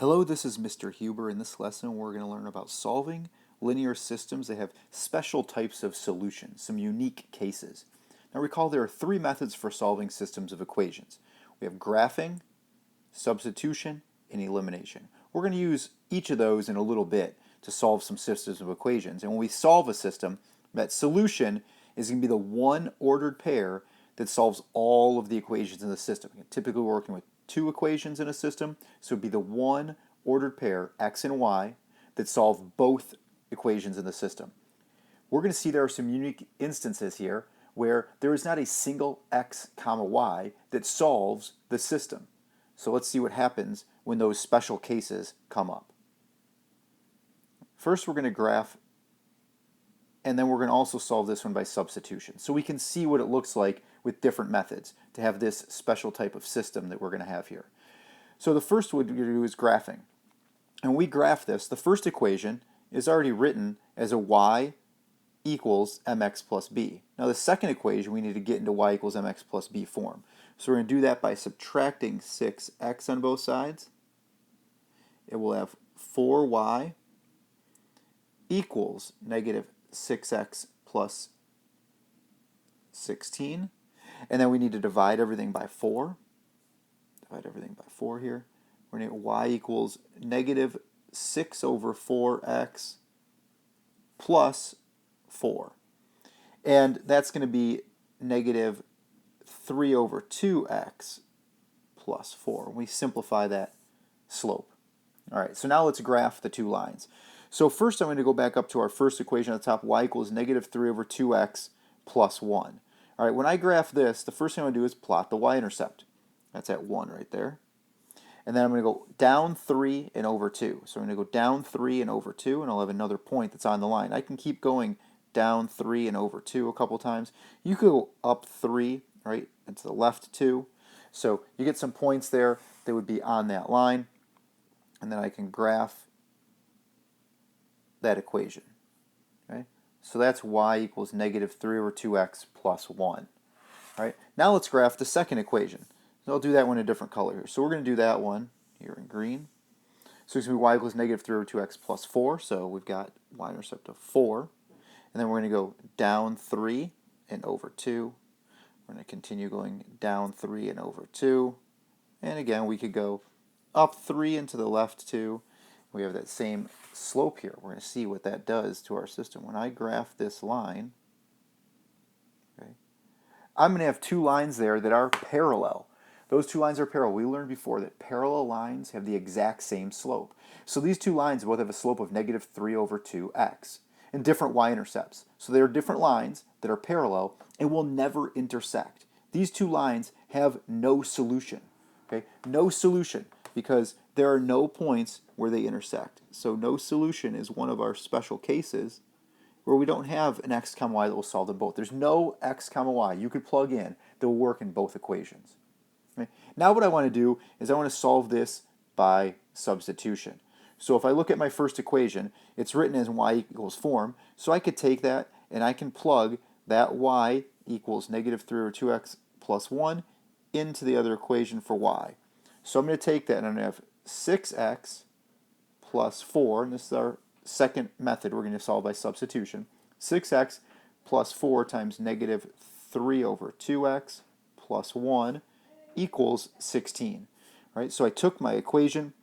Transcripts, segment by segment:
Hello, this is Mr. Huber. In this lesson, we're going to learn about solving linear systems that have special types of solutions, some unique cases. Now recall there are three methods for solving systems of equations. We have graphing, substitution, and elimination. We're going to use each of those in a little bit to solve some systems of equations. And when we solve a system, that solution is going to be the one ordered pair that solves all of the equations in the system. Typically we're working with two equations in a system, so it would be the one ordered pair, x and y, that solve both equations in the system. We're going to see there are some unique instances here where there is not a single x comma y that solves the system. So let's see what happens when those special cases come up. First we're going to graph, and then we're going to also solve this one by substitution. So we can see what it looks like with different methods to have this special type of system that we're going to have here. So the first one we're going to do is graphing. And when we graph this, the first equation is already written as a y equals mx plus b. Now the second equation we need to get into y equals mx plus b form. So we're going to do that by subtracting 6x on both sides. It will have 4y equals negative 6x plus 16. And then we need to divide everything by 4. Divide everything by 4 here. We're going to get y equals negative 6 over 4x plus 4. And that's going to be negative 3 over 2x plus 4. We simplify that slope. All right, so now let's graph the two lines. So first I'm going to go back up to our first equation at the top, y equals negative 3 over 2x plus 1. All right, when I graph this, the first thing I'm going to do is plot the y-intercept. That's at 1 right there. And then I'm going to go down 3 and over 2. So I'm going to go down 3 and over 2, and I'll have another point that's on the line. I can keep going down 3 and over 2 a couple times. You could go up 3, right, and to the left 2. So you get some points there that would be on that line. And then I can graph that equation. Okay? So that's y equals negative 3 over 2x plus 1. All right? Now let's graph the second equation. So I'll do that one in a different color here. So we're going to do that one here in green. So it's going to be y equals negative 3 over 2x plus 4. So we've got y-intercept of 4. And then we're going to go down 3 and over 2. We're going to continue going down 3 and over 2. And again, we could go up 3 and to the left 2. We have that same slope here. We're going to see what that does to our system. When I graph this line, okay, I'm going to have two lines there that are parallel. Those two lines are parallel. We learned before that parallel lines have the exact same slope. So these two lines both have a slope of negative 3 over 2x and different y-intercepts. So they're different lines that are parallel and will never intersect. These two lines have no solution. Okay? No solution, because there are no points where they intersect. So no solution is one of our special cases where we don't have an x comma y that will solve them both. There's no x comma y you could plug in that will work in both equations. Okay? Now what I want to do is I want to solve this by substitution. So if I look at my first equation, it's written as y equals form, so I could take that and I can plug that y equals negative 3 over 2x plus 1 into the other equation for y. So I'm going to take that and I'm going to have 6x plus 4, and this is our second method we're going to solve by substitution. 6x plus 4 times negative 3 over 2x plus 1 equals 16. Right? So I took my equation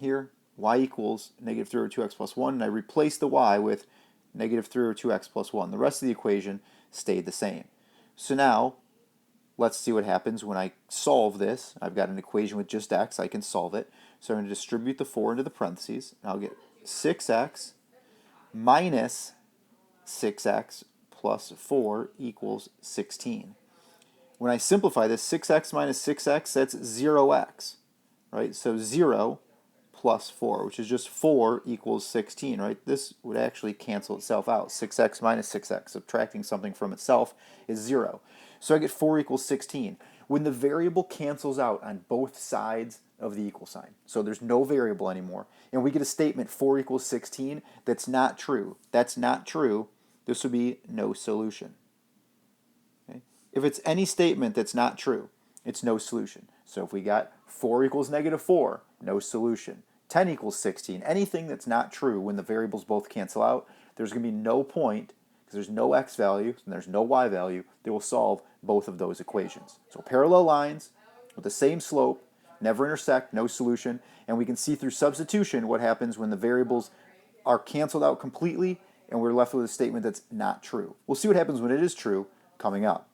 here, y equals negative 3 over 2x plus 1, and I replaced the y with negative 3 over 2x plus 1. The rest of the equation stayed the same. So now let's see what happens when I solve this. I've got an equation with just x. I can solve it. So I'm going to distribute the 4 into the parentheses. And I'll get 6x minus 6x plus 4 equals 16. When I simplify this, 6x minus 6x, that's 0x. Right? So 0 plus 4, which is just 4 equals 16. Right? This would actually cancel itself out. 6x minus 6x, subtracting something from itself, is 0. So I get 4 equals 16. When the variable cancels out on both sides of the equal sign, so there's no variable anymore, and we get a statement 4 equals 16, that's not true. That's not true. This would be no solution. Okay? If it's any statement that's not true, it's no solution. So if we got 4 equals negative 4, no solution. 10 equals 16. Anything that's not true when the variables both cancel out, there's going to be no point, because there's no x value and there's no y value, that will solve both of those equations. So parallel lines with the same slope, never intersect, no solution, and we can see through substitution what happens when the variables are canceled out completely and we're left with a statement that's not true. We'll see what happens when it is true coming up.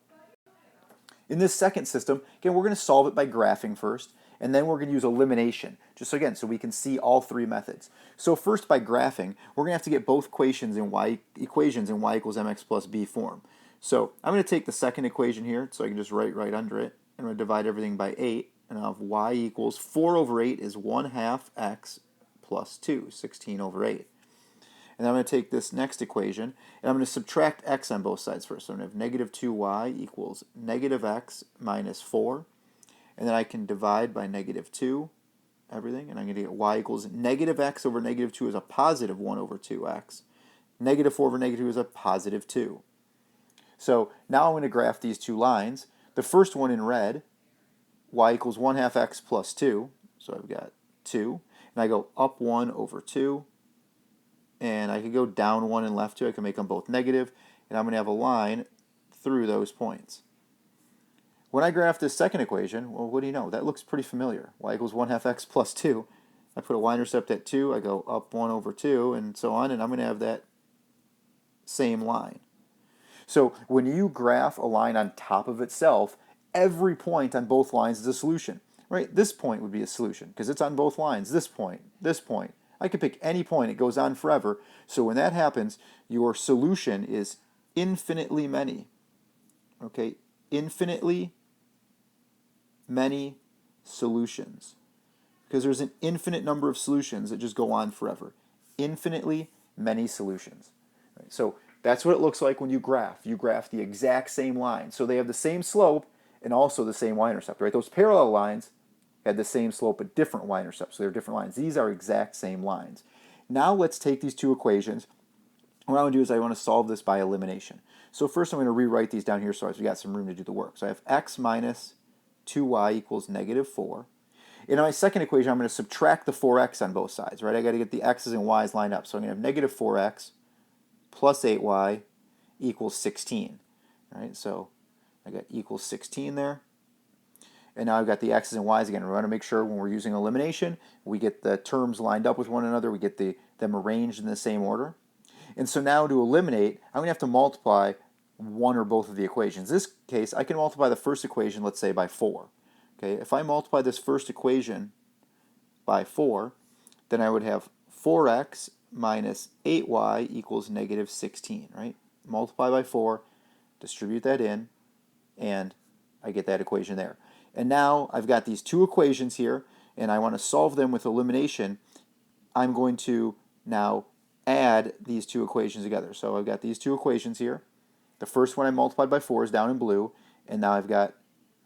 In this second system, again, we're going to solve it by graphing first, and then we're going to use elimination, just so, again, so we can see all three methods. So first, by graphing, we're going to have to get both equations in y equals mx plus b form. So I'm going to take the second equation here, so I can just write right under it, and I'm going to divide everything by 8, and I'll have y equals 4 over 8 is 1/2 x plus 2, 16 over 8. And I'm going to take this next equation, and I'm going to subtract x on both sides first. So I'm going to have negative 2y equals negative x minus 4. And then I can divide by negative 2, everything, and I'm going to get y equals negative x over negative 2 is a positive 1 over 2x. Negative 4 over negative 2 is a positive 2. So now I'm going to graph these two lines. The first one in red, y equals 1/2 x plus 2. So I've got 2. And I go up 1 over 2. And I could go down 1 and left 2. I can make them both negative. And I'm going to have a line through those points. When I graph this second equation, well, what do you know? That looks pretty familiar. Y equals 1/2 x plus 2. I put a y-intercept at 2. I go up 1 over 2 and so on. And I'm going to have that same line. So when you graph a line on top of itself, every point on both lines is a solution. Right? This point would be a solution because it's on both lines. This point, this point. I could pick any point. It goes on forever. So when that happens, your solution is infinitely many. Okay? Infinitely many solutions. Because there's an infinite number of solutions that just go on forever. Infinitely many solutions. Right? So that's what it looks like when you graph. You graph the exact same line. So they have the same slope and also the same y-intercept. Right? Those parallel lines had the same slope but different y-intercepts. So they're different lines. These are exact same lines. Now let's take these two equations. What I want to do is I want to solve this by elimination. So first I'm going to rewrite these down here so I've got some room to do the work. So I have x minus 2y equals negative 4. In my second equation, I'm going to subtract the 4x on both sides, right? I got to get the x's and y's lined up. So I'm going to have negative 4x plus 8y equals 16. Right? So I got equals 16 there. And now I've got the x's and y's again. We want to make sure when we're using elimination, we get the terms lined up with one another. We get them arranged in the same order. And so now to eliminate, I'm going to have to multiply one or both of the equations. In this case, I can multiply the first equation, let's say, by 4. Okay, if I multiply this first equation by 4, then I would have 4x minus 8y equals negative 16, right? Multiply by 4, distribute that in, and I get that equation there. And now I've got these two equations here, and I want to solve them with elimination. I'm going to now add these two equations together. So I've got these two equations here. The first one I multiplied by 4 is down in blue, and now I've got,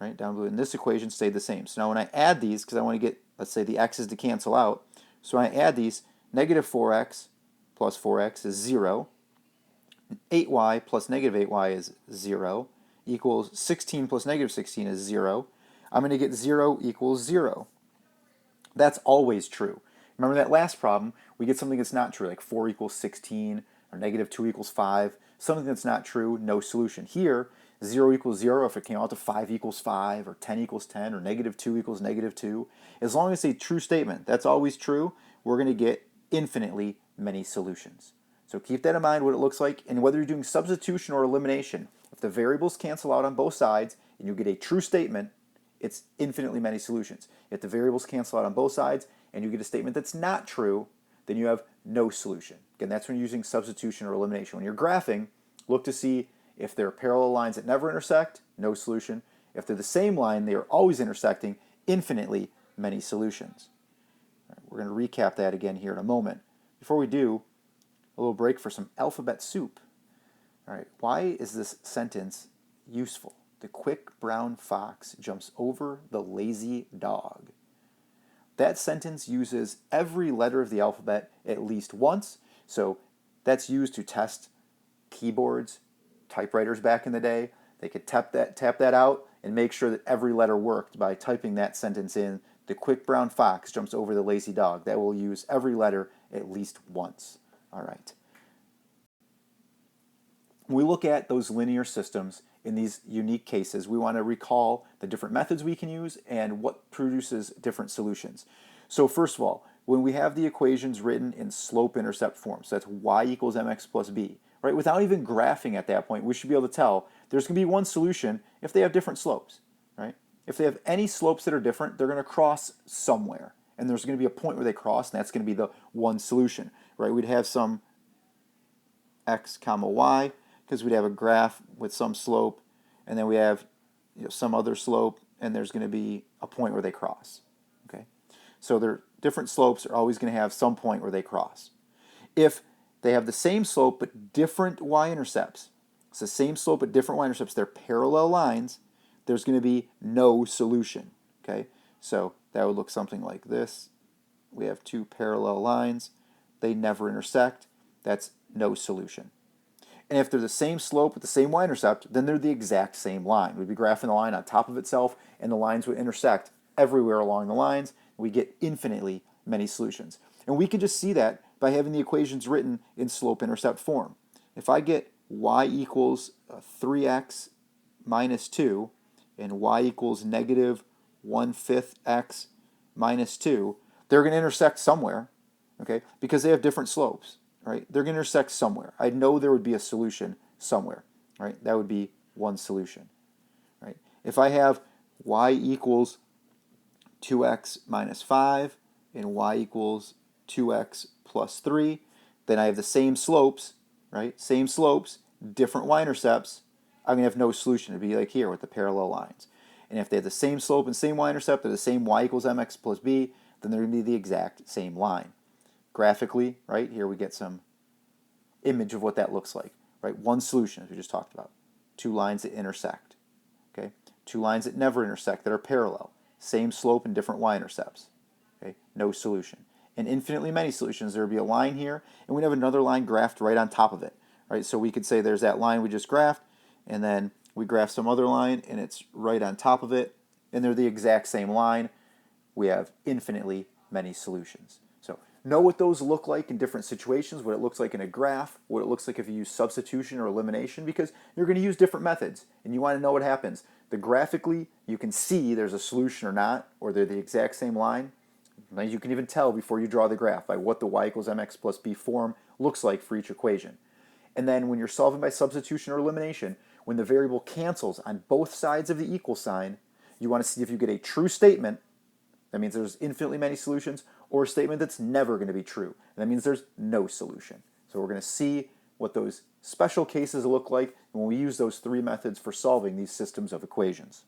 right, down blue, and this equation stayed the same. So now when I add these, because I want to get, let's say, the x's to cancel out, so when I add these, negative 4x plus 4x is 0, 8y plus negative 8y is 0, equals 16 plus negative 16 is 0. I'm going to get 0 equals 0. That's always true. Remember that last problem, we get something that's not true, like 4 equals 16, or negative 2 equals 5. Something that's not true, no solution. Here, 0 equals 0 if it came out to 5 equals 5, or 10 equals 10, or negative 2 equals negative 2. As long as it's a true statement, that's always true, we're going to get infinitely many solutions. So keep that in mind, what it looks like, and whether you're doing substitution or elimination, if the variables cancel out on both sides and you get a true statement, it's infinitely many solutions. If the variables cancel out on both sides and you get a statement that's not true, then you have no solution. Again, that's when you're using substitution or elimination. When you're graphing, look to see if they're parallel lines that never intersect, no solution. If they're the same line, they are always intersecting, infinitely many solutions. All right, we're going to recap that again here in a moment. Before we do, a little break for some alphabet soup. All right, why is this sentence useful? The quick brown fox jumps over the lazy dog. That sentence uses every letter of the alphabet at least once, so that's used to test keyboards, typewriters back in the day. They could tap that out and make sure that every letter worked by typing that sentence in The quick brown fox jumps over the lazy dog. That will use every letter at least once. All right. When we look at those linear systems in these unique cases, we want to recall the different methods we can use and what produces different solutions. So first of all, when we have the equations written in slope-intercept form, so that's y equals mx plus b, right? Without even graphing at that point, we should be able to tell there's going to be one solution if they have different slopes, right? If they have any slopes that are different, they're going to cross somewhere. And there's going to be a point where they cross, and that's going to be the one solution, right? We'd have some x comma y, because we'd have a graph with some slope, and then we have some other slope, and there's going to be a point where they cross. Okay, so their different slopes are always going to have some point where they cross. If they have the same slope but different y-intercepts, it's the same slope but different y-intercepts, they're parallel lines, there's going to be no solution. Okay, so that would look something like this. We have two parallel lines, they never intersect, that's no solution. And if they're the same slope with the same y-intercept, then they're the exact same line. We'd be graphing the line on top of itself, and the lines would intersect everywhere along the lines. We get infinitely many solutions. And we can just see that by having the equations written in slope-intercept form. If I get y equals 3x minus 2 and y equals negative 1/5 x minus 2, they're going to intersect somewhere, okay, because they have different slopes. Right? They're going to intersect somewhere. I know there would be a solution somewhere. Right? That would be one solution. Right? If I have y equals 2x minus 5 and y equals 2x plus 3, then I have the same slopes, right? Same slopes, different y-intercepts. I'm going to have no solution. It'd be like here with the parallel lines. And if they have the same slope and same y-intercept, they're the same y equals mx plus b, then they're going to be the exact same line. Graphically, right, here we get some image of what that looks like, right? One solution, as we just talked about. Two lines that intersect, okay? Two lines that never intersect, that are parallel. Same slope and different y-intercepts, okay? No solution. And infinitely many solutions. There would be a line here, and we'd have another line graphed right on top of it, right? So we could say there's that line we just graphed, and then we graph some other line, and it's right on top of it, and they're the exact same line. We have infinitely many solutions. So know what those look like in different situations, what it looks like in a graph, what it looks like if you use substitution or elimination, because you're going to use different methods, and you want to know what happens. Graphically, you can see there's a solution or not, or they're the exact same line. You can even tell before you draw the graph by what the y equals mx plus b form looks like for each equation. And then when you're solving by substitution or elimination, when the variable cancels on both sides of the equal sign, you want to see if you get a true statement. That means there's infinitely many solutions, or a statement that's never going to be true. And that means there's no solution. So we're going to see what those special cases look like when we use those three methods for solving these systems of equations.